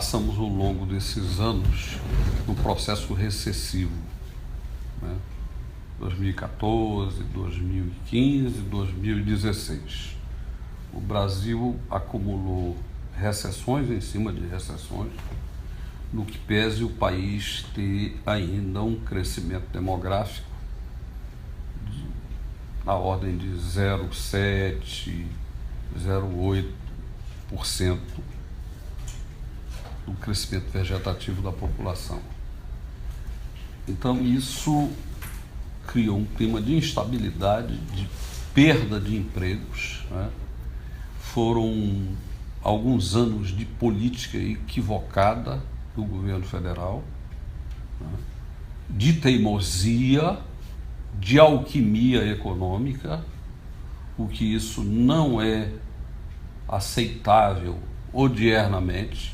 passamos ao longo desses anos no processo recessivo, né? 2014, 2015, 2016. O Brasil acumulou recessões em cima de recessões, no que pese o país ter ainda um crescimento demográfico na ordem de 0,7%, 0,8% do crescimento vegetativo da população. Então isso criou um clima de instabilidade, de perda de empregos, né? Foram alguns anos de política equivocada do governo federal, né? De teimosia, de alquimia econômica, o que isso não é aceitável odiernamente.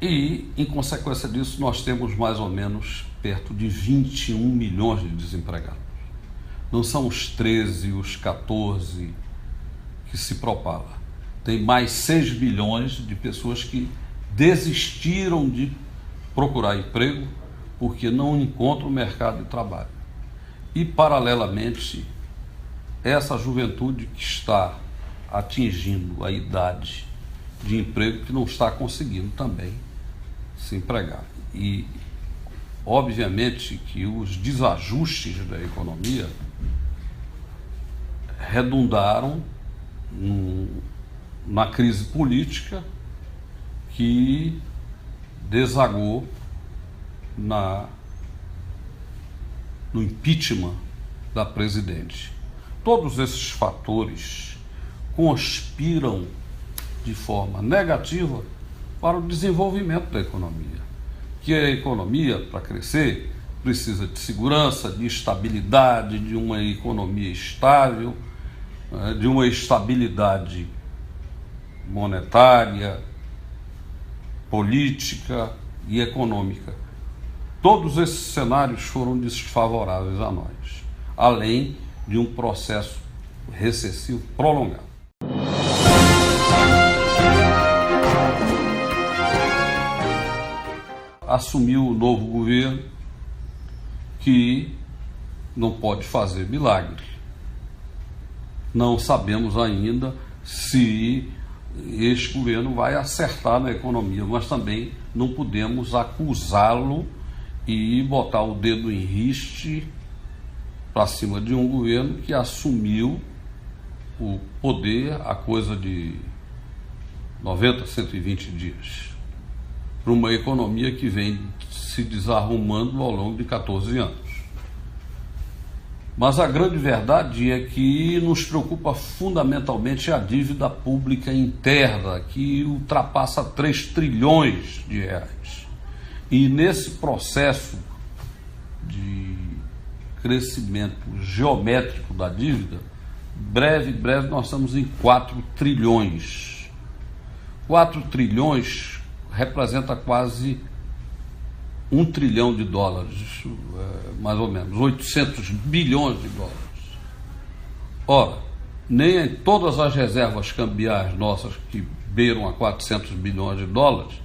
E, em consequência disso, nós temos mais ou menos perto de 21 milhões de desempregados. Não são os 13, os 14 que se propala. Tem mais 6 bilhões de pessoas que desistiram de procurar emprego porque não encontram mercado de trabalho. E, paralelamente, essa juventude que está atingindo a idade de emprego que não está conseguindo também se empregar. E, obviamente, que os desajustes da economia redundaram na crise política que desagou no impeachment da presidente. Todos esses fatores conspiram de forma negativa para o desenvolvimento da economia. Que a economia, para crescer, precisa de segurança, de estabilidade, de uma economia estável, de uma estabilidade monetária, política e econômica. Todos esses cenários foram desfavoráveis a nós, além de um processo recessivo prolongado. Assumiu o novo governo que não pode fazer milagre. Não sabemos ainda se este governo vai acertar na economia, mas também não podemos acusá-lo e botar o dedo em riste para cima de um governo que assumiu o poder a coisa de 90, 120 dias, para uma economia que vem se desarrumando ao longo de 14 anos. Mas a grande verdade é que nos preocupa fundamentalmente a dívida pública interna, que ultrapassa 3 trilhões de reais. E nesse processo de crescimento geométrico da dívida, breve nós estamos em 4 trilhões. 4 trilhões representa quase $1 trilhão, mais ou menos, 800 bilhões de dólares. Ora, nem em todas as reservas cambiais nossas, que beiram a 400 bilhões de dólares,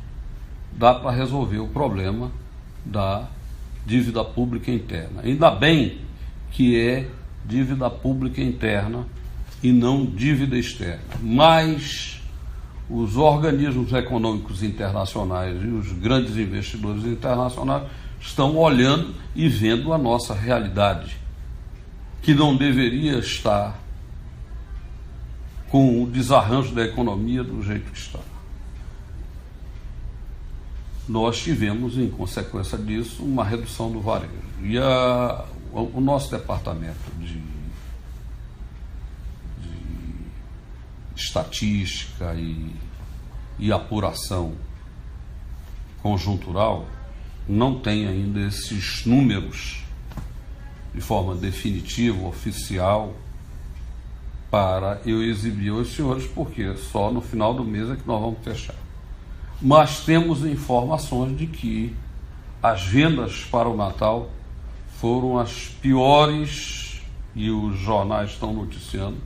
dá para resolver o problema da dívida pública interna. Ainda bem que é dívida pública interna e não dívida externa. Mas os organismos econômicos internacionais e os grandes investidores internacionais estão olhando e vendo a nossa realidade, que não deveria estar com o desarranjo da economia do jeito que está. Nós tivemos, em consequência disso, uma redução do varejo. E o nosso departamento de estatística e apuração conjuntural não tem ainda esses números de forma definitiva, oficial, para eu exibir aos senhores, porque só no final do mês é que nós vamos fechar. Mas temos informações de que as vendas para o Natal foram as piores, e os jornais estão noticiando,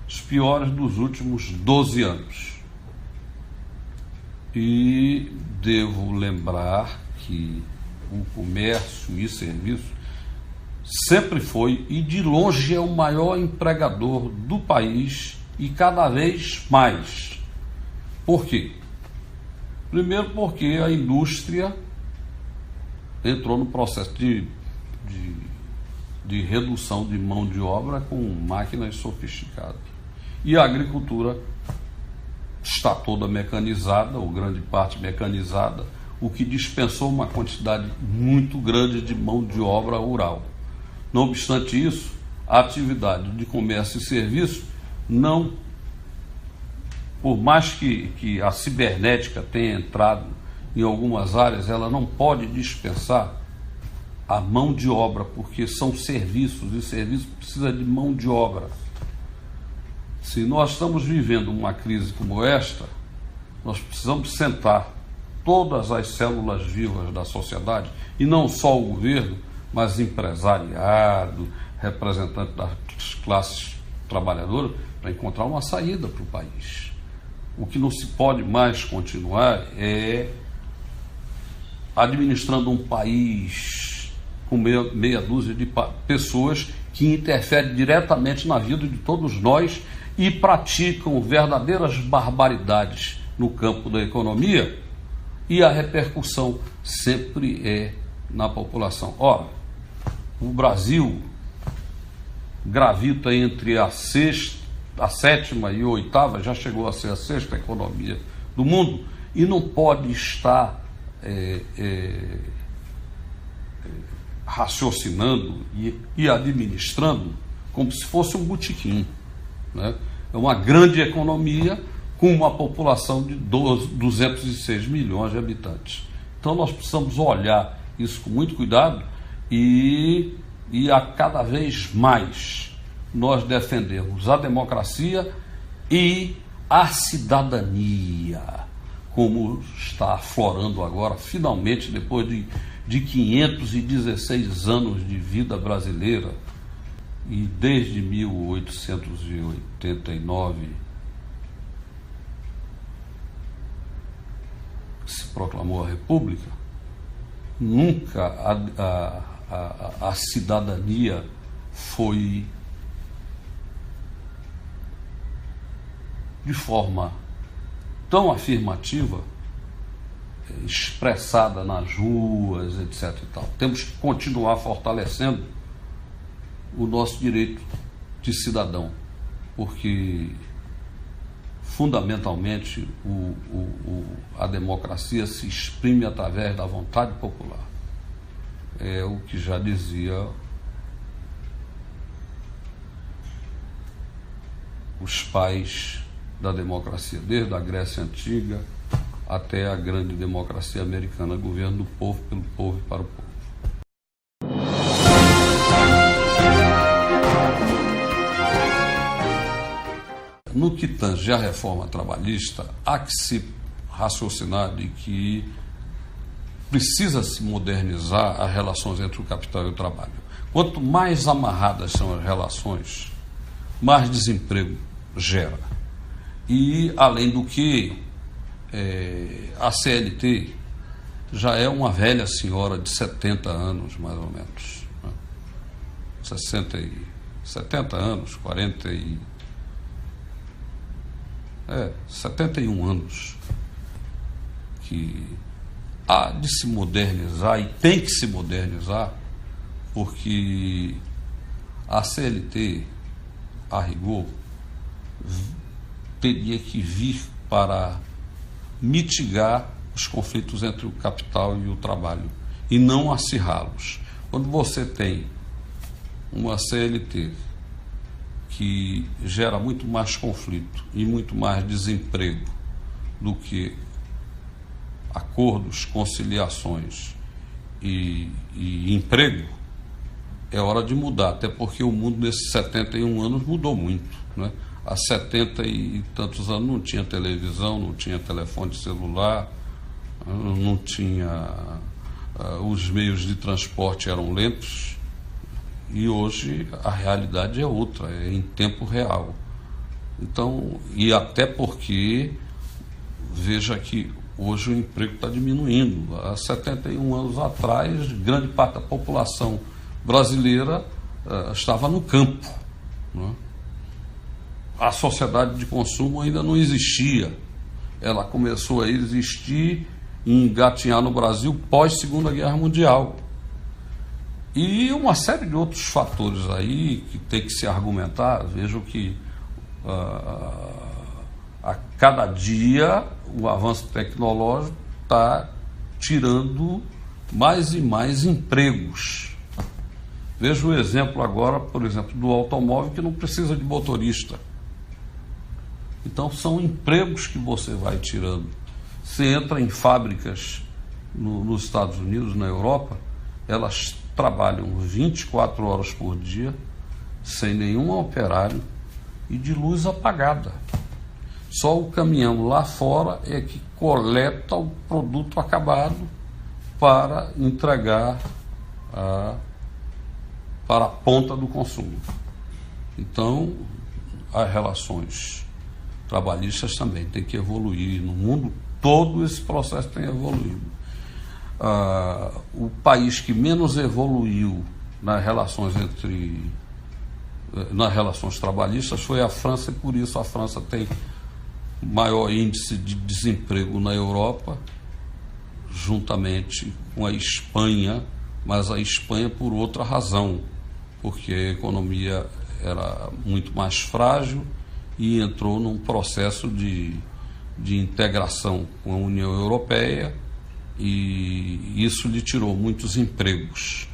as piores dos últimos 12 anos. E devo lembrar que o comércio e serviço sempre foi e de longe é o maior empregador do país e cada vez mais. Por quê? Primeiro porque a indústria entrou no processo de redução de mão de obra com máquinas sofisticadas. E a agricultura está toda mecanizada, ou grande parte mecanizada, o que dispensou uma quantidade muito grande de mão de obra rural. Não obstante isso, a atividade de comércio e serviço não, por mais que a cibernética tenha entrado em algumas áreas, ela não pode dispensar a mão de obra, porque são serviços, e serviço precisa de mão de obra. Se nós estamos vivendo uma crise como esta, nós precisamos sentar todas as células vivas da sociedade, e não só o governo, mas empresariado, representante das classes trabalhadoras, para encontrar uma saída para o país. O que não se pode mais continuar é administrando um país com meia dúzia de pessoas que interferem diretamente na vida de todos nós e praticam verdadeiras barbaridades no campo da economia, e a repercussão sempre é na população. Ora, o Brasil gravita entre a sétima e a oitava, já chegou a ser a sexta economia do mundo, e não pode estar raciocinando e administrando como se fosse um botequim, né? É uma grande economia com uma população de 206 milhões de habitantes. Então nós precisamos olhar isso com muito cuidado e a cada vez mais nós defendemos a democracia e a cidadania, como está aflorando agora, finalmente, depois de 516 anos de vida brasileira, e desde 1889 que se proclamou a República, nunca a cidadania foi de forma tão afirmativa expressada nas ruas, etc. e tal. Temos que continuar fortalecendo o nosso direito de cidadão, porque fundamentalmente a democracia se exprime através da vontade popular. É o que já dizia os pais da democracia, desde a Grécia Antiga até a grande democracia americana, governo do povo, pelo povo e para o povo. No que tange à reforma trabalhista, há que se raciocinar de que precisa se modernizar as relações entre o capital e o trabalho. Quanto mais amarradas são as relações, mais desemprego gera. E, além do que, a CLT já é uma velha senhora de 70 anos, mais ou menos. Né? 70 anos, 71 anos, que há de se modernizar e tem que se modernizar, porque a CLT, a rigor, teria que vir para mitigar os conflitos entre o capital e o trabalho e não acirrá-los. Quando você tem uma CLT que gera muito mais conflito e muito mais desemprego do que acordos, conciliações e emprego, é hora de mudar, até porque o mundo nesses 71 anos mudou muito, né? Há 70 e tantos anos não tinha televisão, não tinha telefone celular, não tinha, os meios de transporte eram lentos, e hoje a realidade é outra, é em tempo real. Então, e até porque, veja que Hoje o emprego está diminuindo. Há 71 anos atrás, grande parte da população brasileira estava no campo, né? A sociedade de consumo ainda não existia. Ela começou a existir e engatinhar no Brasil pós-Segunda Guerra Mundial. E uma série de outros fatores aí que tem que se argumentar. Vejo que a cada dia o avanço tecnológico está tirando mais e mais empregos. Vejo o exemplo agora, por exemplo, do automóvel que não precisa de motorista. Então são empregos que você vai tirando. Você entra em fábricas nos Estados Unidos, na Europa, elas trabalham 24 horas por dia, sem nenhum operário e de luz apagada. Só o caminhão lá fora é que coleta o produto acabado para entregar para a ponta do consumo. Então, as relações trabalhistas também têm que evoluir. No mundo todo esse processo tem evoluído. O país que menos evoluiu nas relações trabalhistas foi a França, e por isso a França tem maior índice de desemprego na Europa, juntamente com a Espanha, mas a Espanha por outra razão, porque a economia era muito mais frágil e entrou num processo de integração com a União Europeia, e isso lhe tirou muitos empregos,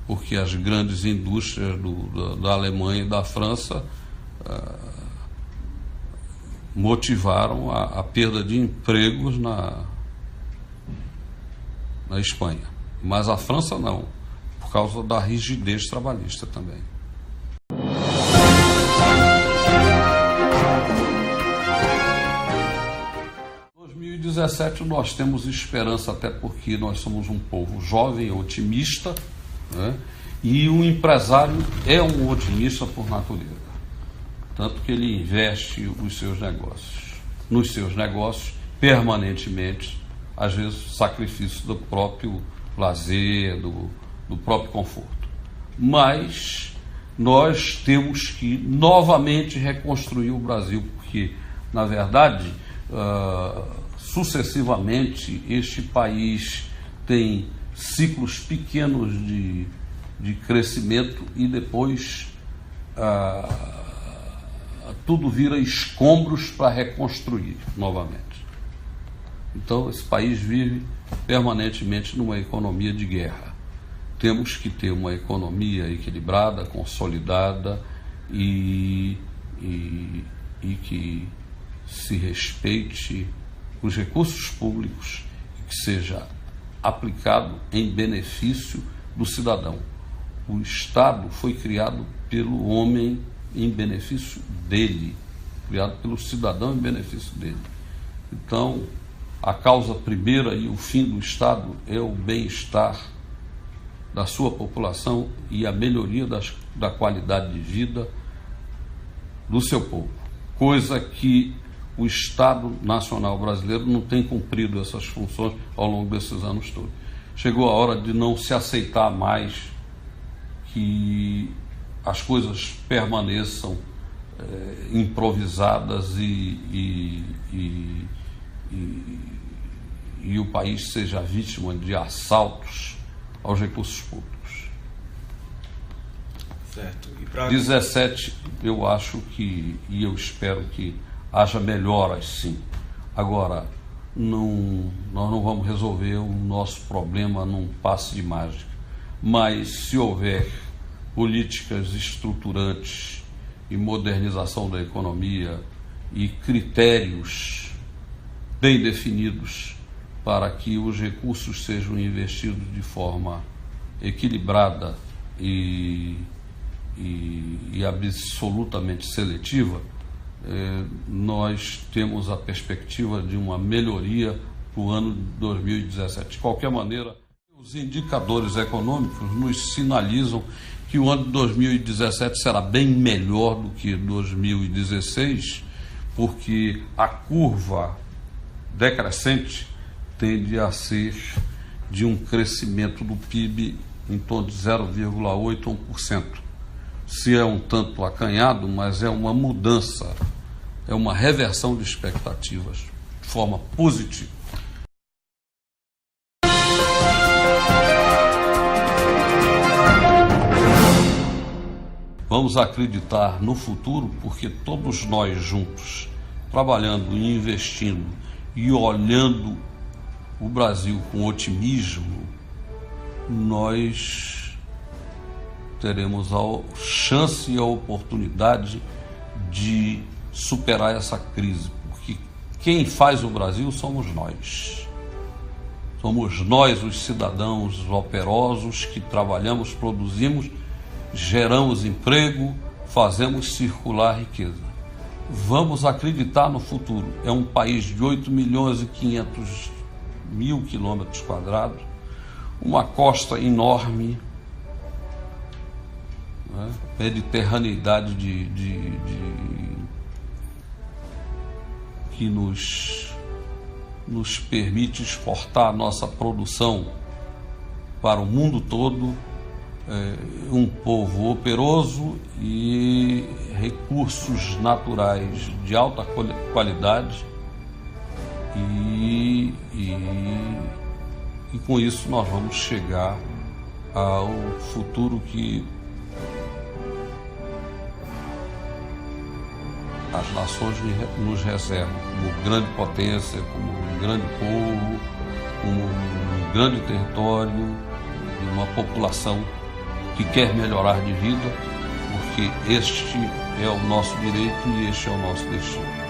porque as grandes indústrias da Alemanha e da França motivaram a perda de empregos na Espanha. Mas a França não, por causa da rigidez trabalhista também. Em 2017 nós temos esperança, até porque nós somos um povo jovem, otimista, né? E o empresário é um otimista por natureza. Tanto que ele investe nos seus negócios, permanentemente, às vezes sacrifício do próprio lazer, do próprio conforto. Mas nós temos que novamente reconstruir o Brasil, porque, na verdade, sucessivamente, este país tem ciclos pequenos de crescimento e depois tudo vira escombros para reconstruir novamente. Então, esse país vive permanentemente numa economia de guerra. Temos que ter uma economia equilibrada, consolidada e que se respeite os recursos públicos e que seja aplicado em benefício do cidadão. O Estado foi criado pelo homem em benefício dele, criado pelo cidadão em benefício dele. Então, a causa primeira e o fim do Estado é o bem-estar da sua população e a melhoria da qualidade de vida do seu povo, coisa que o Estado Nacional Brasileiro não tem cumprido essas funções ao longo desses anos todos. Chegou a hora de não se aceitar mais que as coisas permaneçam improvisadas e o país seja vítima de assaltos aos recursos públicos. Certo. 17, eu acho que, e eu espero que haja melhoras, sim. Agora, nós não vamos resolver o nosso problema num passe de mágica, mas se houver políticas estruturantes e modernização da economia e critérios bem definidos para que os recursos sejam investidos de forma equilibrada e absolutamente seletiva, nós temos a perspectiva de uma melhoria para o ano de 2017. De qualquer maneira, os indicadores econômicos nos sinalizam que o ano de 2017 será bem melhor do que 2016, porque a curva decrescente tende a ser de um crescimento do PIB em torno de 0,8% a 1%. Se é um tanto acanhado, mas é uma mudança, é uma reversão de expectativas de forma positiva. Vamos acreditar no futuro, porque todos nós juntos, trabalhando e investindo e olhando o Brasil com otimismo, nós teremos a chance e a oportunidade de superar essa crise, porque quem faz o Brasil somos nós. Somos nós, os cidadãos operosos, que trabalhamos, produzimos, geramos emprego, fazemos circular riqueza. Vamos acreditar no futuro. É um país de 8.500.000 quilômetros quadrados, uma costa enorme, né? Mediterraneidade que nos permite exportar a nossa produção para o mundo todo. Um povo operoso e recursos naturais de alta qualidade, e com isso nós vamos chegar ao futuro que as nações nos reservam, como grande potência, como um grande povo, como um grande território e uma população que quer melhorar de vida, porque este é o nosso direito e este é o nosso destino.